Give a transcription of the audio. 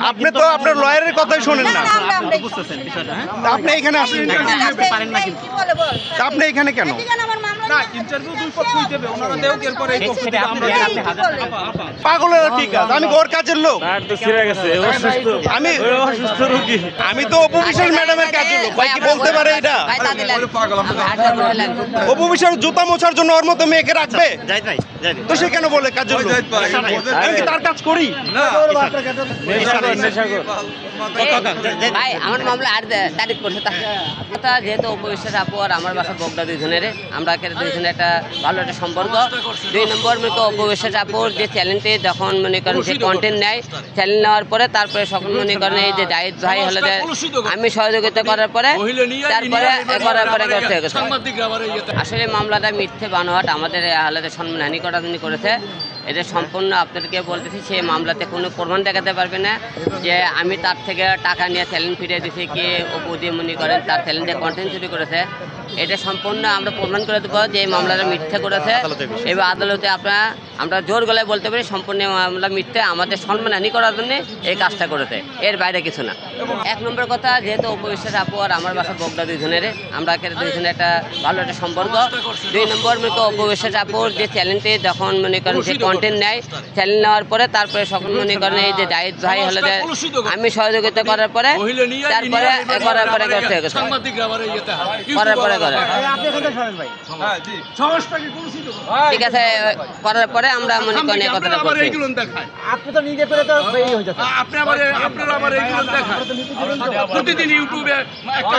আপনি তো আপনার লয়ারের কথাই শোনেন না, আপনি এখানে আসেন, আপনি এখানে কেন? পাগলেরা ঠিক আছে, আমি ওর কাজের লোক, আমি তো অপবিশ্বাস ম্যাডামের কাজের লোক। ভাই কি বলতে পারে এটা? অপবিশ্বাস জুতা মোছার জন্য ওর মতো মেয়েকে রাখবে? তো সে কেন বলে কাজের লোক? আমি কি তার কাজ করি? ভাই আমার মামলা 8 তারিখ করছে, যেহেতু অপবিশ্বাস আপু আর আমার বাসা বগদা দুইজনের, আমরা দুইজনের একটা ভালো একটা সম্পর্ক। 2 নম্বর মতো অপবিশ্বাস আপুর যে চ্যানেলটি যখন মনে করেন যে কন্টেন্ট নেয়, চ্যানেল নেওয়ার পরে তারপরে সকল মনে করেন এই যে জাহিদ ভাই হলে যে আমি সহযোগিতা করার পরে আসলে মামলাটা মিথ্যে বানোয়াট আমাদের আলাদা সম্মানহানি করার জন্য করেছে। এটা সম্পূর্ণ আপনাদেরকে বলতেছি, সে মামলাতে কোনো প্রমাণ দেখাতে পারবে না যে আমি তার থেকে টাকা নিয়ে চ্যালেঞ্জ ফিরিয়ে দিয়েছি, কি অপু দিয়ে মনে করেন তার চ্যালেঞ্জে কন্টেন্ট চুরি করেছে। এটা সম্পূর্ণ আমরা প্রমাণ করে দেবো যে এই মামলাটা মিথ্যে করেছে। এবার আদালতে আমরা জোর গলায় বলতে পারি সম্পূর্ণ মামলা মিথ্যে, আমাদের সম্মানহানি করার জন্য এই কাজটা করেছে, এর বাইরে কিছু না। 1 নম্বর কথা, যেহেতু অপবিশ্বাস আপু আর আমার বাসা বগদা দুইজনের, আমরা দুইজনের একটা ভালো একটা সম্পর্ক। 2 নম্বর মতো অপবিশ্বাস আপুর যে চ্যানেলটি যখন মনে করেন যে কন্টেন্ট নেয়, চ্যানেল নেওয়ার পরে তারপরে সকল মনে করেন এই যে জাহিদ ভাই হলে যে আমি সহযোগিতা করার পরে ঠিক আছে, করার পরে আমরা মনে করেন এই কথাটা প্রতিদিন ইউটিউবে একটা